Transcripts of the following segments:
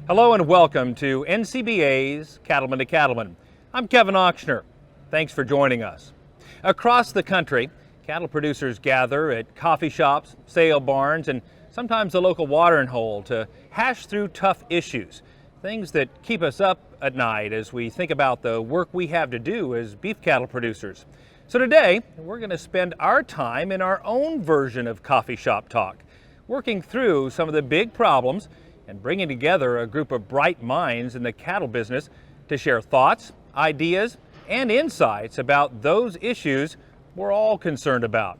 Hello and welcome to NCBA's Cattlemen to Cattlemen. I'm Kevin Ochsner. Thanks for joining us. Across the country, cattle producers gather at coffee shops, sale barns, and sometimes the local watering hole to hash through tough issues, things that keep us up at night as we think about the work we have to do as beef cattle producers. So today, we're going to spend our time in our own version of coffee shop talk, working through some of the big problems and bringing together a group of bright minds in the cattle business to share thoughts, ideas, and insights about those issues we're all concerned about.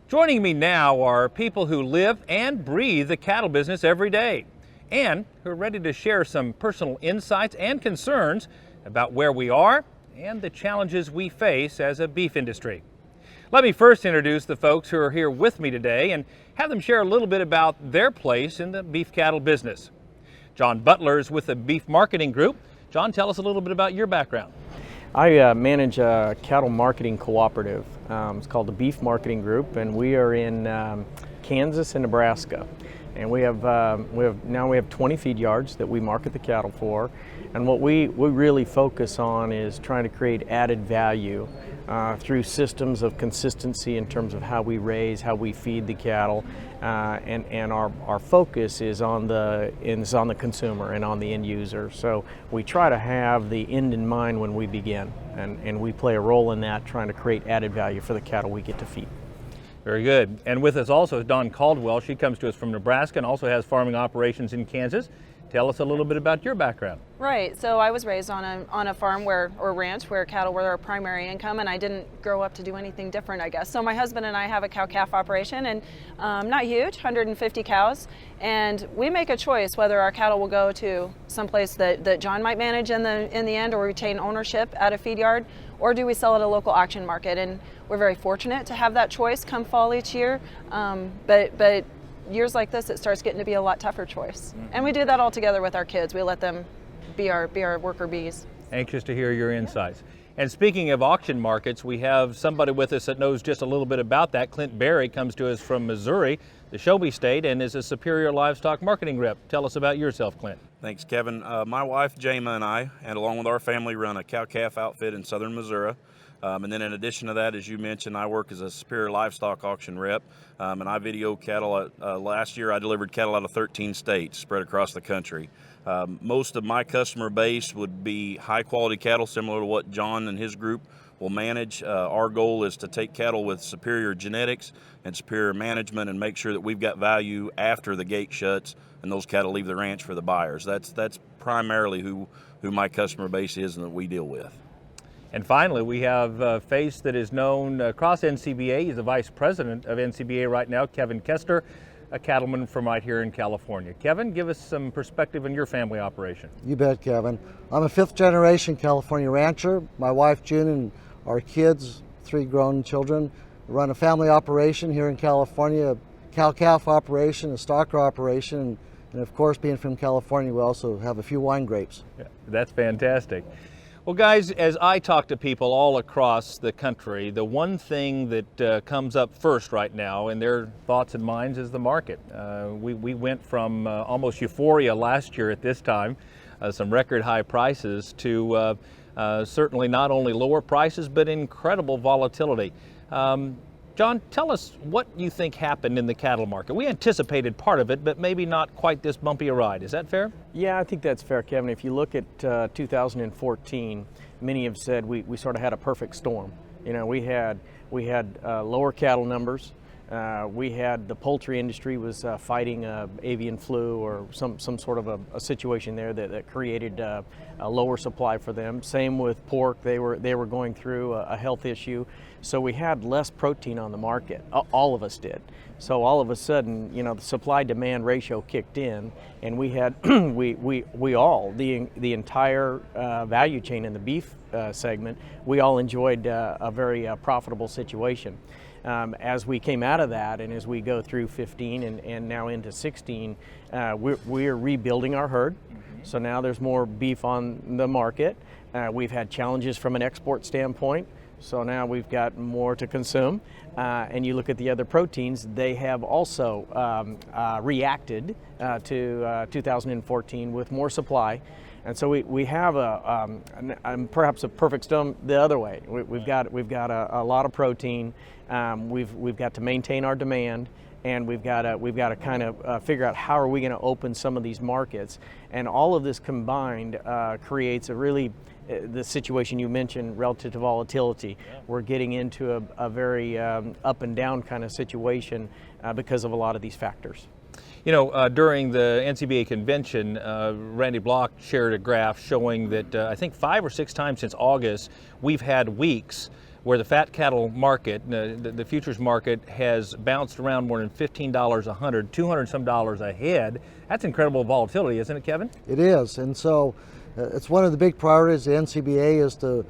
Joining me now are people who live and breathe the cattle business every day and who are ready to share some personal insights and concerns about where we are and the challenges we face as a beef industry. Let me first introduce the folks who are here with me today and have them share a little bit about their place in the beef cattle business. John Butler is with the Beef Marketing Group. John, tell us a little bit about your background. I manage a cattle marketing cooperative. It's called the Beef Marketing Group, and we are in Kansas and Nebraska. And we have 20 feed yards that we market the cattle for. And what we really focus on is trying to create added value through systems of consistency in terms of how we raise, how we feed the cattle, and our focus is on the consumer and on the end user. So we try to have the end in mind when we begin, and we play a role in that, trying to create added value for the cattle we get to feed. Very good. And with us also is Dawn Caldwell. She comes to us from Nebraska and also has farming operations in Kansas. Tell us a little bit about your background. Right. So I was raised on a farm or ranch where cattle were our primary income, and I didn't grow up to do anything different, I guess. So my husband and I have a cow-calf operation, and not huge, 150 cows, and we make a choice whether our cattle will go to someplace that John might manage in the end, or retain ownership at a feed yard, or do we sell at a local auction market. And we're very fortunate to have that choice come fall each year, but years like this, it starts getting to be a lot tougher choice. And we do that all together with our kids. We let them be our worker bees. Anxious to hear your insights. And speaking of auction markets, we have somebody with us that knows just a little bit about that. Clint Barry comes to us from Missouri, the Shelby State, and is a Superior Livestock Marketing Rep. Tell us about yourself, Clint. Thanks, Kevin. My wife, Jama, and I, and along with our family, run a cow-calf outfit in southern Missouri. And then in addition to that, as you mentioned, I work as a Superior Livestock Auction Rep, and I video cattle. Last year, I delivered cattle out of 13 states spread across the country. Most of my customer base would be high-quality cattle, similar to what John and his group will manage. Our goal is to take cattle with superior genetics and superior management and make sure that we've got value after the gate shuts and those cattle leave the ranch for the buyers. That's primarily who my customer base is and that we deal with. And finally, we have a face that is known across NCBA. He's the Vice President of NCBA right now, Kevin Kester, a cattleman from right here in California. Kevin, give us some perspective on your family operation. You bet, Kevin. I'm a fifth generation California rancher. My wife, June, and our kids, 3 grown children, run a family operation here in California, a cow-calf operation, a stocker operation, and of course, being from California, we also have a few wine grapes. Yeah, that's fantastic. Well, guys, as I talk to people all across the country, the one thing that comes up first right now in their thoughts and minds is the market. We went from almost euphoria last year at this time, some record high prices, to certainly not only lower prices, but incredible volatility. John, tell us what you think happened in the cattle market. We anticipated part of it, but maybe not quite this bumpy a ride. Is that fair? Yeah, I think that's fair, Kevin. If you look at 2014, many have said we sort of had a perfect storm. You know, we had lower cattle numbers. We had the poultry industry was fighting avian flu or some sort of a situation there that created a lower supply for them. Same with pork; they were going through a health issue, so we had less protein on the market. All of us did. So all of a sudden, you know, the supply-demand ratio kicked in, and we had the entire value chain in the beef segment, we all enjoyed a very profitable situation. As we came out of that, and as we go through 15 and now into 16, we're rebuilding our herd. So now there's more beef on the market. We've had challenges from an export standpoint. So now we've got more to consume. And you look at the other proteins, they have also reacted to 2014 with more supply. And so we have perhaps a perfect storm the other way. We've got a lot of protein. We've got to maintain our demand, and we've got to kind of figure out how are we going to open some of these markets. And all of this combined creates a really the situation you mentioned relative to volatility. Yeah. We're getting into a very up and down kind of situation because of a lot of these factors. You know, during the NCBA convention, Randy Block shared a graph showing that I think 5 or 6 times since August, we've had weeks where the fat cattle market, the futures market, has bounced around more than $15 a hundred, 200 some dollars a head. That's incredible volatility, isn't it, Kevin? It is, and so it's one of the big priorities of the NCBA is to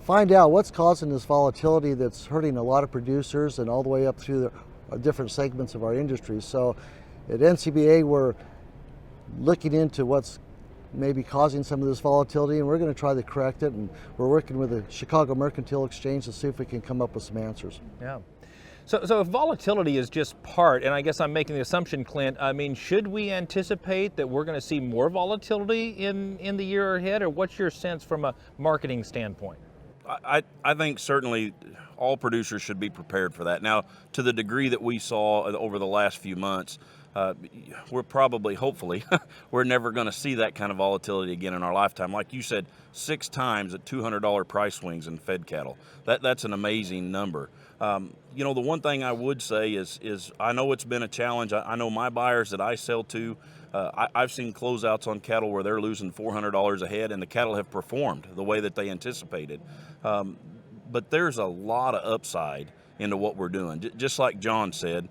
find out what's causing this volatility that's hurting a lot of producers and all the way up through the different segments of our industry. So at NCBA, we're looking into what's maybe causing some of this volatility, and we're going to try to correct it, and we're working with the Chicago Mercantile Exchange to see if we can come up with some answers. Yeah. So if volatility is just part, and I guess I'm making the assumption, Clint, I mean, should we anticipate that we're going to see more volatility in the year ahead, or what's your sense from a marketing standpoint? I think certainly all producers should be prepared for that. Now, to the degree that we saw over the last few months, we're probably, hopefully, we're never going to see that kind of volatility again in our lifetime. Like you said, 6 times at $200 price swings in fed cattle. That's an amazing number. You know, the one thing I would say is I know it's been a challenge. I know my buyers that I sell to, I've seen closeouts on cattle where they're losing $400 a head, and the cattle have performed the way that they anticipated. But there's a lot of upside into what we're doing. Just like John said,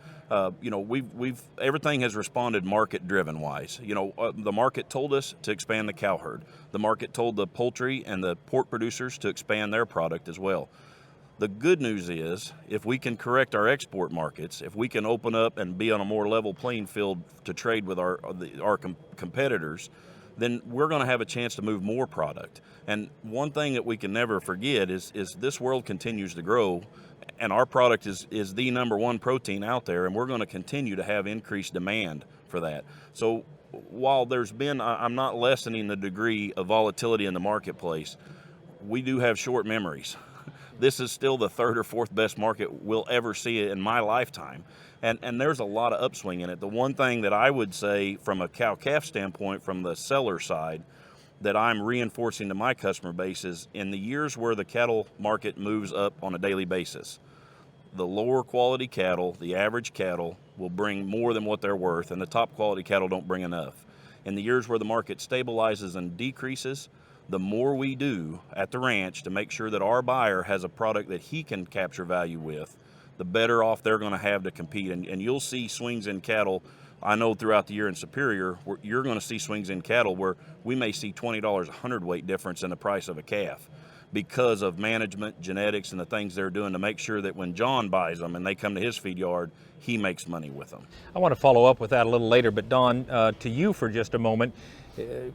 you know, we've everything has responded market driven wise. You know, the market told us to expand the cow herd. The market told the poultry and the pork producers to expand their product as well. The good news is, if we can correct our export markets, if we can open up and be on a more level playing field to trade with our competitors, then we're going to have a chance to move more product. And one thing that we can never forget is this world continues to grow, and our product is the #1 protein out there, and we're going to continue to have increased demand for that. So while there's been, I'm not lessening the degree of volatility in the marketplace, we do have short memories. This is still the 3rd or 4th best market we'll ever see in my lifetime. And there's a lot of upswing in it. The one thing that I would say from a cow-calf standpoint, from the seller side, that I'm reinforcing to my customer base is in the years where the cattle market moves up on a daily basis, the lower quality cattle, the average cattle, will bring more than what they're worth, and the top quality cattle don't bring enough. In the years where the market stabilizes and decreases, the more we do at the ranch to make sure that our buyer has a product that he can capture value with, the better off they're going to have to compete. And you'll see swings in cattle, I know throughout the year in Superior, where you're going to see swings in cattle where we may see $20 a hundredweight difference in the price of a calf because of management, genetics, and the things they're doing to make sure that when John buys them and they come to his feed yard, he makes money with them. I want to follow up with that a little later, but Don, to you for just a moment.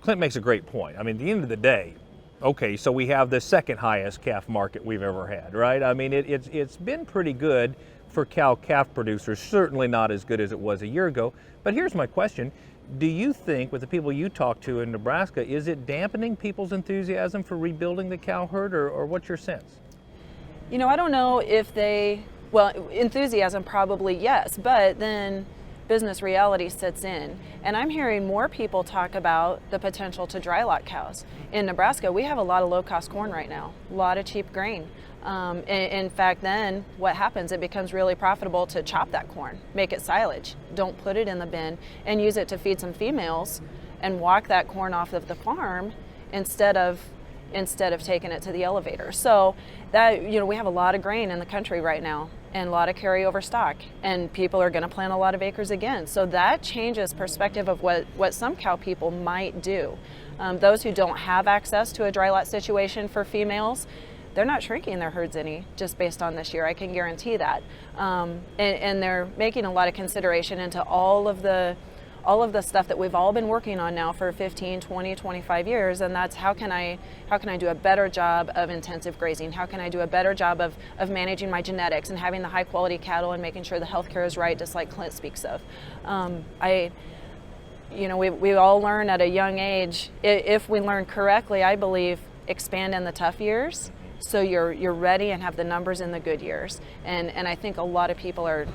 Clint makes a great point. I mean, at the end of the day, okay, so we have the 2nd highest calf market we've ever had, right? I mean, it's been pretty good for cow-calf producers, certainly not as good as it was a year ago. But here's my question. Do you think, with the people you talk to in Nebraska, is it dampening people's enthusiasm for rebuilding the cow herd, or what's your sense? You know, I don't know if enthusiasm probably yes, but then business reality sits in. And I'm hearing more people talk about the potential to dry lot cows. In Nebraska, we have a lot of low-cost corn right now, a lot of cheap grain. In fact, then what happens, it becomes really profitable to chop that corn, make it silage, don't put it in the bin, and use it to feed some females and walk that corn off of the farm instead of taking it to the elevator. So that, you know, we have a lot of grain in the country right now and a lot of carryover stock, and people are going to plant a lot of acres again. So that changes perspective of what some cow people might do. Those who don't have access to a dry lot situation for females, they're not shrinking their herds any just based on this year. I can guarantee that. And they're making a lot of consideration into all of the all of the stuff that we've all been working on now for 15, 20, 25 years, and that's how can I do a better job of intensive grazing? How can I do a better job of managing my genetics and having the high quality cattle and making sure the healthcare is right, just like Clint speaks of. We all learn at a young age. If we learn correctly, I believe, expand in the tough years, so you're ready and have the numbers in the good years. And I think a lot of people are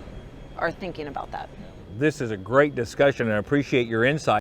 thinking about that. This is a great discussion, and I appreciate your insight.